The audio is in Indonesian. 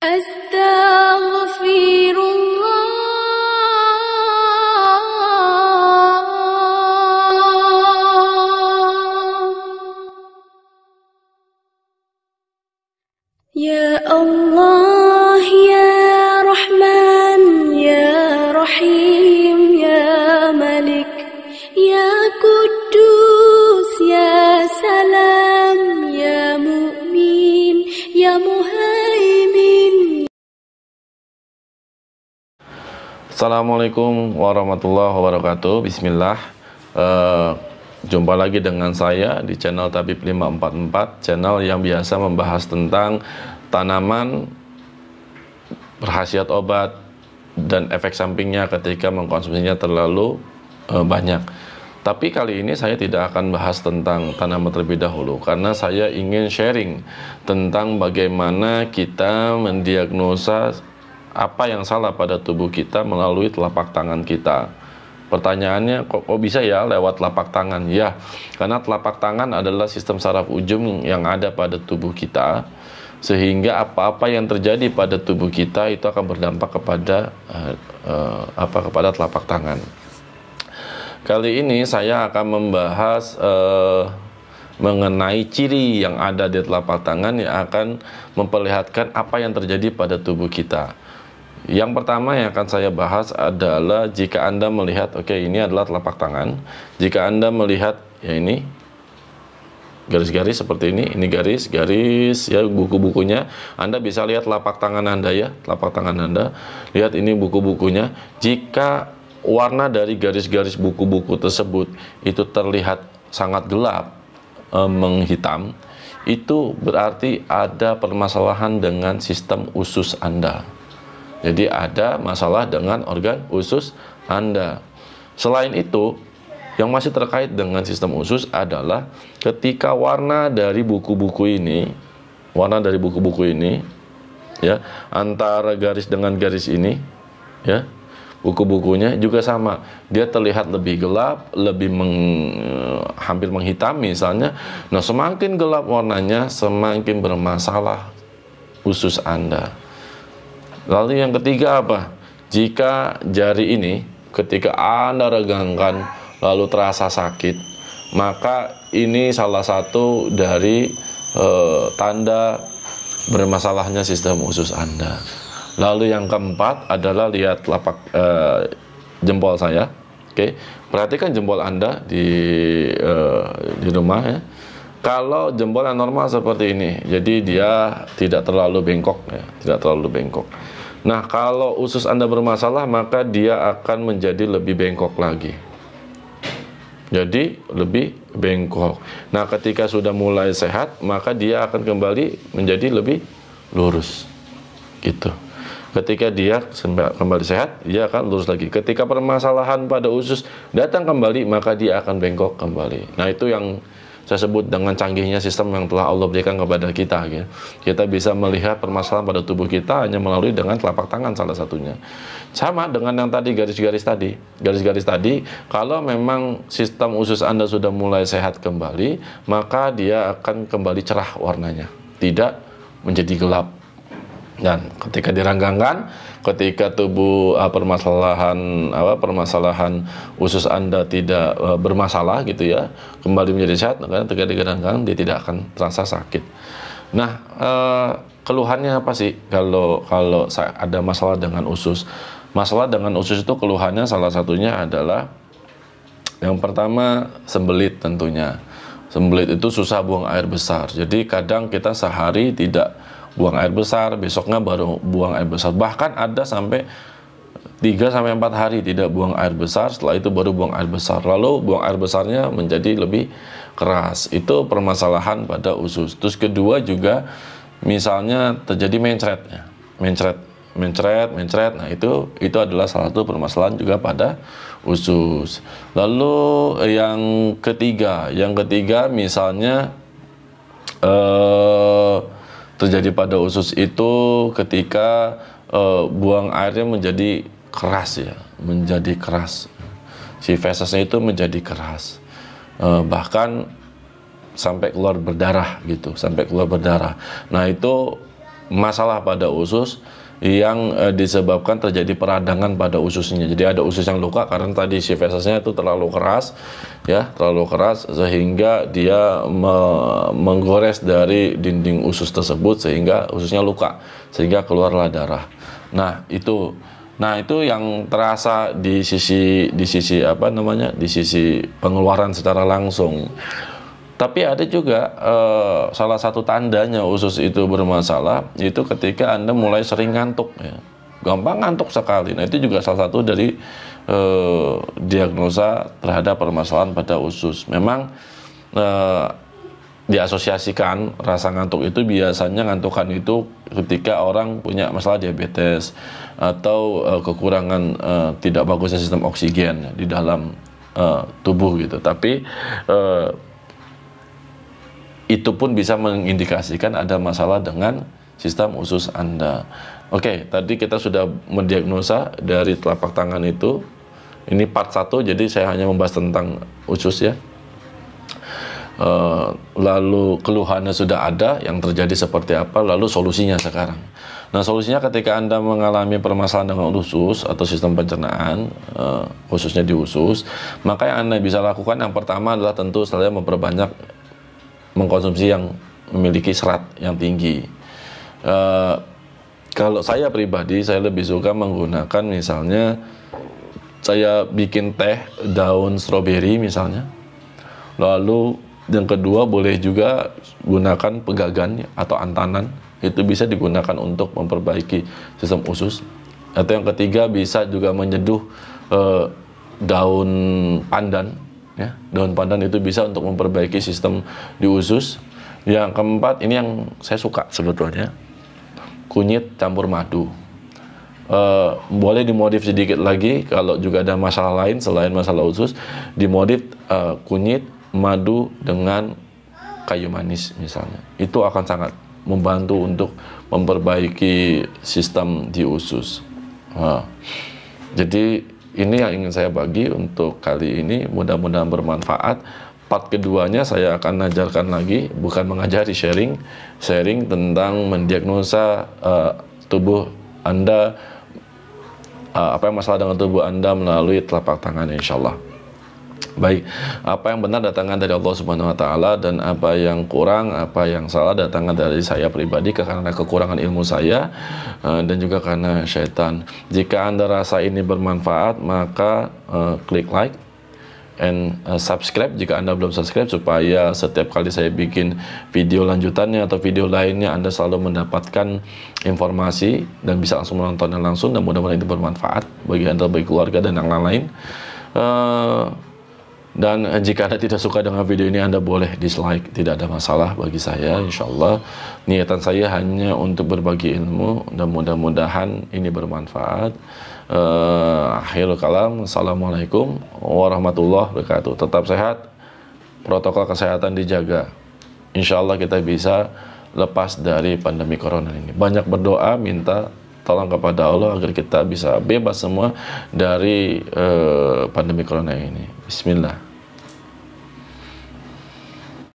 Ya Allah, Ya Rahman, Ya Rahim, Ya Malik, Ya Quddus, Ya Salam, Ya Mu'min, Ya Muhaimin. Assalamualaikum warahmatullahi wabarakatuh. Bismillah. Jumpa lagi dengan saya di channel Tabib 544, channel yang biasa membahas tentang tanaman, berkhasiat obat, dan efek sampingnya ketika mengkonsumsinya terlalu banyak. Tapi kali ini saya tidak akan bahas tentang tanaman terlebih dahulu, karena saya ingin sharing tentang bagaimana kita mendiagnosa apa yang salah pada tubuh kita melalui telapak tangan kita. Pertanyaannya, kok bisa ya lewat telapak tangan? Ya, karena telapak tangan adalah sistem saraf ujung yang ada pada tubuh kita, sehingga apa-apa yang terjadi pada tubuh kita itu akan berdampak kepada kepada telapak tangan. Kali ini saya akan membahas mengenai ciri yang ada di telapak tangan yang akan memperlihatkan apa yang terjadi pada tubuh kita. Yang pertama yang akan saya bahas adalah jika Anda melihat, oke, ini adalah telapak tangan. Jika Anda melihat, ya ini garis-garis seperti ini garis-garis ya, buku-bukunya. Anda bisa lihat telapak tangan Anda ya, telapak tangan Anda. Lihat ini buku-bukunya. Jika warna dari garis-garis buku-buku tersebut itu terlihat sangat gelap, menghitam, itu berarti ada permasalahan dengan sistem usus Anda. Jadi ada masalah dengan organ usus Anda. Selain itu, yang masih terkait dengan sistem usus adalah ketika warna dari buku-buku ini, ya, antara garis dengan garis ini, ya, buku-bukunya juga sama. Dia terlihat lebih gelap, lebih hampir menghitam misalnya. Nah, semakin gelap warnanya, semakin bermasalah usus Anda. Lalu yang ketiga apa? Jika jari ini ketika Anda regangkan lalu terasa sakit, maka ini salah satu dari tanda bermasalahnya sistem usus Anda. Lalu yang keempat adalah lihat telapak jempol saya. Oke, perhatikan jempol Anda di rumah ya. Kalau jempolnya normal seperti ini, jadi dia tidak terlalu bengkok ya, tidak terlalu bengkok. Nah, kalau usus Anda bermasalah, maka dia akan menjadi lebih bengkok lagi. Jadi lebih bengkok. Nah, ketika sudah mulai sehat, maka dia akan kembali menjadi lebih lurus. Gitu. Ketika dia kembali sehat, dia akan lurus lagi. Ketika permasalahan pada usus datang kembali, maka dia akan bengkok kembali. Nah, itu yang saya sebut dengan canggihnya sistem yang telah Allah berikan kepada kita. Ya. Kita bisa melihat permasalahan pada tubuh kita hanya melalui dengan telapak tangan salah satunya. Sama dengan yang tadi, garis-garis tadi. Garis-garis tadi, kalau memang sistem usus Anda sudah mulai sehat kembali, maka dia akan kembali cerah warnanya. Tidak menjadi gelap. Dan ketika diranggangkan, ketika tubuh permasalahan usus Anda tidak bermasalah gitu ya, kembali menjadi sehat, karena ketika diranggangkan dia tidak akan terasa sakit. Nah, keluhannya apa sih kalau ada masalah dengan usus? Masalah dengan usus itu keluhannya salah satunya adalah yang pertama sembelit tentunya. Sembelit itu susah buang air besar. Jadi kadang kita sehari tidak buang air besar, besoknya baru buang air besar. Bahkan ada sampai 3-4 hari tidak buang air besar, setelah itu baru buang air besar. Lalu buang air besarnya menjadi lebih keras. Itu permasalahan pada usus. Terus kedua juga misalnya terjadi mencret. Nah itu adalah salah satu permasalahan juga pada usus. Lalu yang ketiga misalnya terjadi pada usus itu ketika buang airnya menjadi keras ya, menjadi keras. Si fesesnya itu menjadi keras, bahkan sampai keluar berdarah gitu, sampai keluar berdarah. Nah itu masalah pada usus yang disebabkan terjadi peradangan pada ususnya. Jadi ada usus yang luka karena tadi si fesesnya itu terlalu keras, ya, terlalu keras sehingga dia menggores dari dinding usus tersebut sehingga ususnya luka, sehingga keluarlah darah. Nah itu yang terasa di sisi di sisi pengeluaran secara langsung. Tapi ada juga salah satu tandanya usus itu bermasalah itu ketika Anda mulai sering ngantuk, ya. Gampang ngantuk sekali. Nah itu juga salah satu dari diagnosa terhadap permasalahan pada usus. Memang diasosiasikan rasa ngantuk itu biasanya ngantukan itu ketika orang punya masalah diabetes atau kekurangan tidak bagusnya sistem oksigen di dalam tubuh gitu. Tapi itu pun bisa mengindikasikan ada masalah dengan sistem usus Anda. Oke, tadi kita sudah mendiagnosa dari telapak tangan itu. Ini part 1, jadi saya hanya membahas tentang usus, ya. Lalu keluhannya sudah ada, yang terjadi seperti apa, lalu solusinya sekarang. Nah, solusinya ketika Anda mengalami permasalahan dengan usus atau sistem pencernaan, khususnya di usus, maka yang Anda bisa lakukan yang pertama adalah tentu saja memperbanyak mengkonsumsi yang memiliki serat yang tinggi. Kalau saya pribadi, saya lebih suka menggunakan misalnya saya bikin teh daun stroberi misalnya. Lalu yang kedua boleh juga gunakan pegagan atau antanan. Itu bisa digunakan untuk memperbaiki sistem usus. Atau yang ketiga bisa juga menyeduh daun pandan. Ya, daun pandan itu bisa untuk memperbaiki sistem di usus. Yang keempat, ini yang saya suka sebetulnya, kunyit campur madu. Boleh dimodif sedikit lagi kalau juga ada masalah lain selain masalah usus, dimodif kunyit, madu dengan kayu manis misalnya. Itu akan sangat membantu untuk memperbaiki sistem di usus. Jadi ini yang ingin saya bagi untuk kali ini, mudah-mudahan bermanfaat. Part keduanya saya akan ajarkan lagi, bukan mengajari, sharing tentang mendiagnosa tubuh Anda, apa yang masalah dengan tubuh Anda melalui telapak tangan, insyaallah. Baik, apa yang benar datangnya dari Allah Subhanahu wa taala, dan apa yang kurang, apa yang salah datangnya dari saya pribadi karena kekurangan ilmu saya dan juga karena syaitan. Jika Anda rasa ini bermanfaat, maka klik like and subscribe jika Anda belum subscribe, supaya setiap kali saya bikin video lanjutannya atau video lainnya Anda selalu mendapatkan informasi dan bisa langsung menontonnya langsung, dan mudah-mudahan itu bermanfaat bagi Anda, bagi keluarga dan yang lain-lain. Dan jika Anda tidak suka dengan video ini, Anda boleh dislike, tidak ada masalah bagi saya. Insyaallah niatan saya hanya untuk berbagi ilmu, dan mudah-mudahan ini bermanfaat. Akhirul kalam, assalamualaikum warahmatullahi wabarakatuh. Tetap sehat, protokol kesehatan dijaga. Insyaallah kita bisa lepas dari pandemi corona ini. Banyak berdoa, minta tolong kepada Allah agar kita bisa bebas semua dari pandemi corona ini. Bismillah.